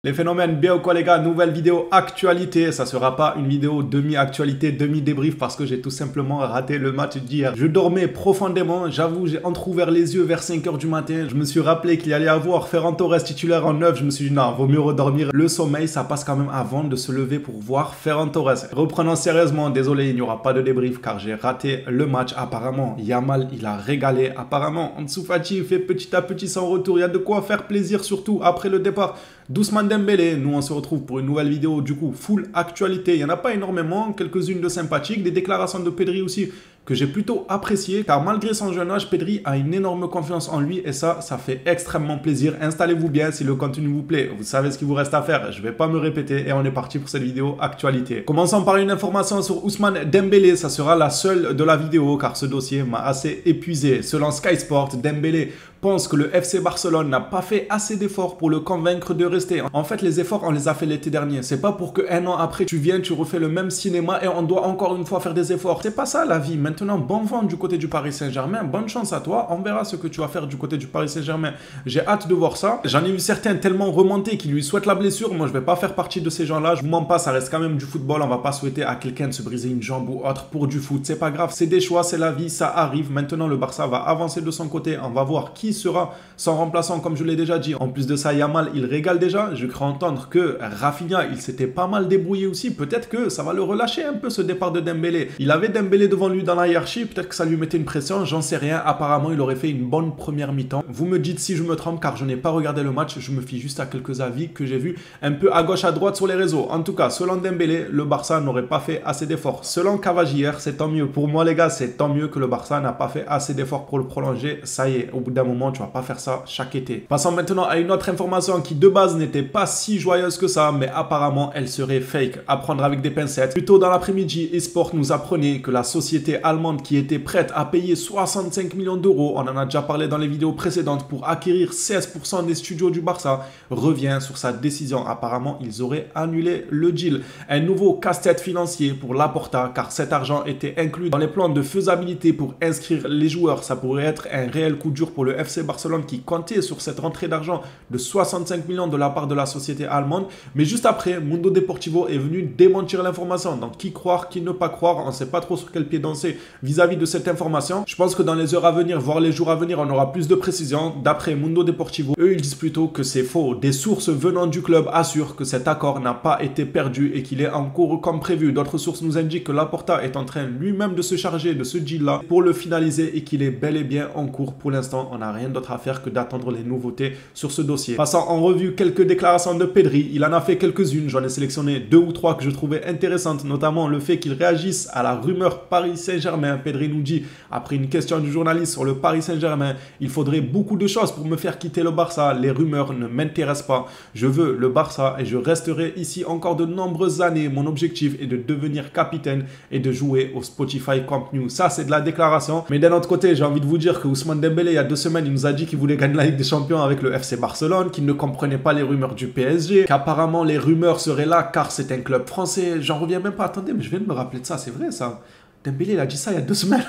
Les phénomènes, bien ou quoi les gars, nouvelle vidéo actualité, ça sera pas une vidéo demi-actualité, demi-débrief parce que j'ai tout simplement raté le match d'hier. Je dormais profondément, j'avoue, j'ai entrouvert les yeux vers 5 h du matin, je me suis rappelé qu'il allait avoir Ferran Torres titulaire en 9, je me suis dit non, vaut mieux redormir. Le sommeil, ça passe quand même avant de se lever pour voir Ferran Torres. Reprenons sérieusement, désolé, il n'y aura pas de débrief car j'ai raté le match apparemment. Yamal, il a régalé apparemment. Ansu Fati fait petit à petit son retour, il y a de quoi faire plaisir surtout après le départ d'Ousmane Dembélé. Nous on se retrouve pour une nouvelle vidéo du coup full actualité. Il n'y en a pas énormément, quelques-unes de sympathiques, des déclarations de Pedri aussi que j'ai plutôt apprécié car malgré son jeune âge, Pedri a une énorme confiance en lui et ça fait extrêmement plaisir. Installez-vous bien si le contenu vous plaît. Vous savez ce qu'il vous reste à faire. Je ne vais pas me répéter et on est parti pour cette vidéo actualité. Commençons par une information sur Ousmane Dembélé. Ça sera la seule de la vidéo car ce dossier m'a assez épuisé. Selon Sky Sport, Dembélé pense que le FC Barcelone n'a pas fait assez d'efforts pour le convaincre de rester. En fait, les efforts, on les a fait l'été dernier. C'est pas pour que un an après, tu viennes, tu refais le même cinéma et on doit encore une fois faire des efforts. C'est pas ça la vie. Maintenant, bon vent du côté du Paris Saint-Germain. Bonne chance à toi. On verra ce que tu vas faire du côté du Paris Saint-Germain. J'ai hâte de voir ça. J'en ai vu certains tellement remontés qui lui souhaitent la blessure. Moi, je vais pas faire partie de ces gens-là. Je vous mens pas, ça reste quand même du football. On va pas souhaiter à quelqu'un de se briser une jambe ou autre pour du foot. C'est pas grave. C'est des choix, c'est la vie, ça arrive. Maintenant, le Barça va avancer de son côté. On va voir qui sera son remplaçant, comme je l'ai déjà dit. En plus de ça, Yamal, il régale déjà. Je crois entendre que Rafinha, il s'était pas mal débrouillé aussi. Peut-être que ça va le relâcher un peu ce départ de Dembélé. Il avait Dembélé devant lui dans la hiérarchie. Peut-être que ça lui mettait une pression. J'en sais rien. Apparemment, il aurait fait une bonne première mi-temps. Vous me dites si je me trompe car je n'ai pas regardé le match. Je me fie juste à quelques avis que j'ai vus un peu à gauche, à droite sur les réseaux. En tout cas, selon Dembélé, le Barça n'aurait pas fait assez d'efforts. Selon Cavagier, c'est tant mieux. Pour moi, les gars, c'est tant mieux que le Barça n'a pas fait assez d'efforts pour le prolonger. Ça y est, au bout d'un moment, tu vas pas faire ça chaque été. Passons maintenant à une autre information qui de base n'était pas si joyeuse que ça, mais apparemment elle serait fake. À prendre avec des pincettes. Plus tôt dans l'après-midi, eSport nous apprenait que la société allemande qui était prête à payer 65 millions d'euros, on en a déjà parlé dans les vidéos précédentes, pour acquérir 16% des studios du Barça, revient sur sa décision. Apparemment, ils auraient annulé le deal. Un nouveau casse-tête financier pour Laporta, car cet argent était inclus dans les plans de faisabilité pour inscrire les joueurs. Ça pourrait être un réel coup dur pour le FC Barcelone qui comptait sur cette rentrée d'argent de 65 millions de la part de la société allemande. Mais juste après, Mundo Deportivo est venu démentir l'information. Donc qui croire, qui ne pas croire, on ne sait pas trop sur quel pied danser vis-à-vis de cette information. Je pense que dans les heures à venir, voire les jours à venir, on aura plus de précisions. D'après Mundo Deportivo, eux ils disent plutôt que c'est faux. Des sources venant du club assurent que cet accord n'a pas été perdu et qu'il est en cours comme prévu. D'autres sources nous indiquent que Laporta est en train lui-même de se charger de ce deal-là pour le finaliser et qu'il est bel et bien en cours. Pour l'instant, on n'a rien d'autre à faire que d'attendre les nouveautés sur ce dossier. Passant en revue quelques déclarations de Pedri, il en a fait quelques-unes, j'en ai sélectionné 2 ou 3 que je trouvais intéressantes, notamment le fait qu'il réagisse à la rumeur Paris Saint-Germain. Pedri nous dit, après une question du journaliste sur le Paris Saint-Germain, il faudrait beaucoup de choses pour me faire quitter le Barça, les rumeurs ne m'intéressent pas, je veux le Barça et je resterai ici encore de nombreuses années. Mon objectif est de devenir capitaine et de jouer au Spotify Camp Nou. Ça c'est de la déclaration, mais d'un autre côté j'ai envie de vous dire que Ousmane Dembélé il y a 2 semaines il nous a dit qu'il voulait gagner la Ligue des Champions avec le FC Barcelone, qu'il ne comprenait pas les rumeurs du PSG, qu'apparemment les rumeurs seraient là car c'est un club français. J'en reviens même pas. Attendez, mais je viens de me rappeler de ça, c'est vrai ça. Dembélé, il a dit ça il y a 2 semaines.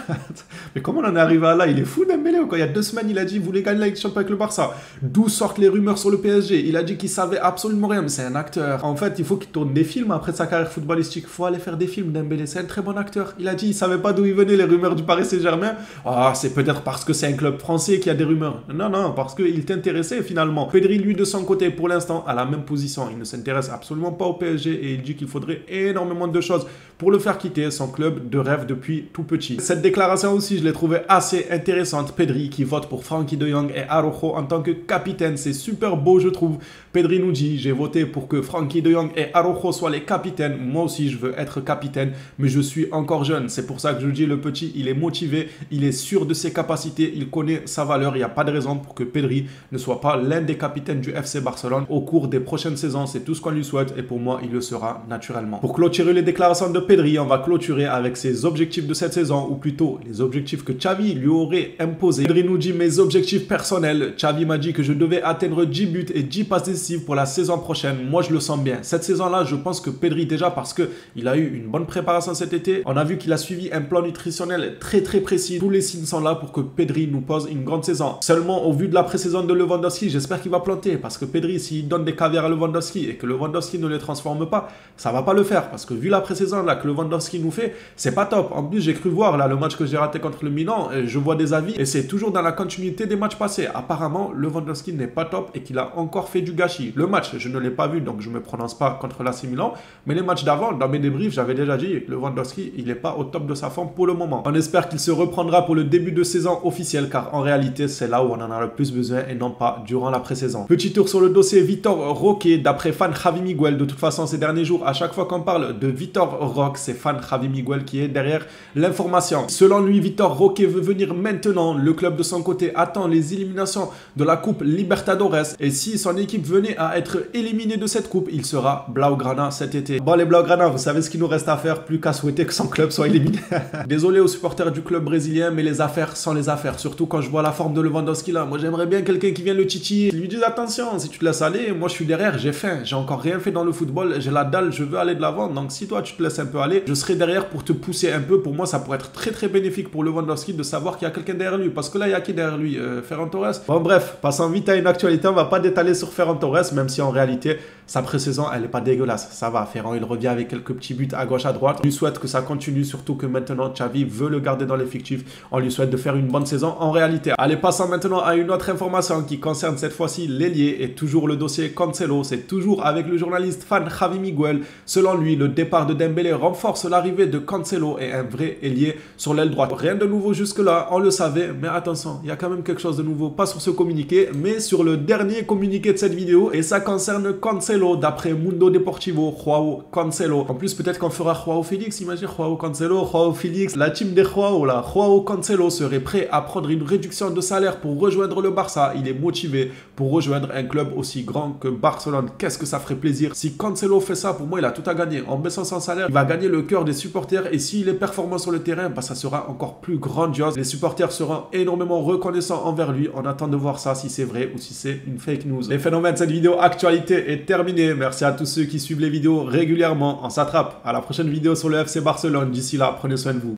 Mais comment on en est arrivé à là? Il est fou Dembélé ou quoi? Il y a 2 semaines, il a dit qu'il voulait gagner la Ligue des Champions avec le Barça. D'où sortent les rumeurs sur le PSG? Il a dit qu'il savait absolument rien, mais c'est un acteur. En fait, il faut qu'il tourne des films après sa carrière footballistique. Il faut aller faire des films, Dembélé. C'est un très bon acteur. Il a dit qu'il savait pas d'où il venait les rumeurs du Paris Saint-Germain. Ah, c'est peut-être parce que c'est un club français qu'il y a des rumeurs. Non, non, parce qu'il t'intéressait finalement. Pedri, lui, de son côté, pour l'instant, à la même position. Il ne s'intéresse absolument pas au PSG et il dit qu'il faudrait énormément de choses pour le faire quitter son club de rêve depuis tout petit. Cette déclaration aussi, je l'ai trouvée assez intéressante. Pedri qui vote pour Frenkie de Jong et Araujo en tant que capitaine. C'est super beau, je trouve. Pedri nous dit, j'ai voté pour que Frenkie de Jong et Araujo soient les capitaines. Moi aussi, je veux être capitaine, mais je suis encore jeune. C'est pour ça que je dis, le petit, il est motivé, il est sûr de ses capacités, il connaît sa valeur. Il n'y a pas de raison pour que Pedri ne soit pas l'un des capitaines du FC Barcelone au cours des prochaines saisons. C'est tout ce qu'on lui souhaite et pour moi, il le sera naturellement. Pour clôturer les déclarations de Pedri, on va clôturer avec ses objectifs de cette saison, ou plutôt les objectifs que Xavi lui aurait imposés. Pedri nous dit mes objectifs personnels. Xavi m'a dit que je devais atteindre 10 buts et 10 passes décisives pour la saison prochaine. Moi, je le sens bien. Cette saison-là, je pense que Pedri, déjà parce qu'il a eu une bonne préparation cet été, on a vu qu'il a suivi un plan nutritionnel très précis. Tous les signes sont là pour que Pedri nous pose une grande saison. Seulement, au vu de la pré-saison de Lewandowski, j'espère qu'il va planter, parce que Pedri, s'il donne des caviars à Lewandowski et que Lewandowski ne les transforme pas, ça va pas le faire, parce que vu la pré-saison là que Lewandowski nous fait, c'est pas top. En plus, j'ai cru voir là le match que j'ai raté contre le Milan, et je vois des avis et c'est toujours dans la continuité des matchs passés. Apparemment, Lewandowski n'est pas top et qu'il a encore fait du gâchis. Le match, je ne l'ai pas vu, donc je me prononce pas contre l'AC Milan, mais les matchs d'avant, dans mes débriefs, j'avais déjà dit, Lewandowski, il n'est pas au top de sa forme pour le moment. On espère qu'il se reprendra pour le début de saison officielle, car en réalité, c'est là où on en a le plus besoin et non pas durant la pré-saison. Petit tour sur le dossier Vitor Roque, d'après fan Javi Miguel. De toute façon, ces derniers jours, à chaque fois qu'on parle de Vitor Roque, c'est fan Javi Miguel qui est derrière l'information. Selon lui, Vitor Roque veut venir maintenant. Le club de son côté attend les éliminations de la Coupe Libertadores, et si son équipe venait à être éliminée de cette coupe, il sera Blaugrana cet été. Bon, les Blaugrana, vous savez ce qu'il nous reste à faire, plus qu'à souhaiter que son club soit éliminé. Désolé aux supporters du club brésilien, mais les affaires sont les affaires, surtout quand je vois la forme de Lewandowski là. Moi, j'aimerais bien quelqu'un qui vient le titiller, qui lui dise attention, si tu te laisses aller, moi je suis derrière, j'ai faim, j'ai encore rien fait dans le football, j'ai la dalle, je veux aller de l'avant. Donc si toi tu te laisses un peu aller, je serai derrière pour te pousser un peu. Pour moi, ça pourrait être très bénéfique pour Lewandowski de savoir qu'il y a quelqu'un derrière lui, parce que là il y a qui derrière lui, Ferran Torres. Bon bref, passons vite à une actualité, on va pas détailler sur Ferran Torres, même si en réalité sa pré-saison elle est pas dégueulasse, ça va. Ferran il revient avec quelques petits buts à gauche à droite. On lui souhaite que ça continue, surtout que maintenant Xavi veut le garder dans l'effectif. On lui souhaite de faire une bonne saison en réalité. Allez, passons maintenant à une autre information qui concerne cette fois-ci l'ailier et toujours le dossier Cancelo. C'est toujours avec le journaliste fan Javi Miguel. Selon lui, le départ de Dembélé renforce l'arrivée de Cancelo et un vrai ailier sur l'aile droite. Rien de nouveau jusque-là, on le savait, mais attention, il y a quand même quelque chose de nouveau, pas sur ce communiqué, mais sur le dernier communiqué de cette vidéo, et ça concerne Cancelo, d'après Mundo Deportivo, Joao Cancelo. En plus, peut-être qu'on fera Joao Félix, imagine Joao Cancelo, Joao Félix, la team des Joao là. Joao Cancelo serait prêt à prendre une réduction de salaire pour rejoindre le Barça. Il est motivé pour rejoindre un club aussi grand que Barcelone. Qu'est-ce que ça ferait plaisir. Si Cancelo fait ça, pour moi, il a tout à gagner. En baissant son salaire, il va gagner le cœur des supporters, et s'il est performant sur le terrain, bah, ça sera encore plus grandiose. Les supporters seront énormément reconnaissants envers lui. On attend de voir ça, si c'est vrai ou si c'est une fake news. Les phénomènes, cette vidéo actualité est terminée. Merci à tous ceux qui suivent les vidéos régulièrement. On s'attrape à la prochaine vidéo sur le FC Barcelone. D'ici là, prenez soin de vous.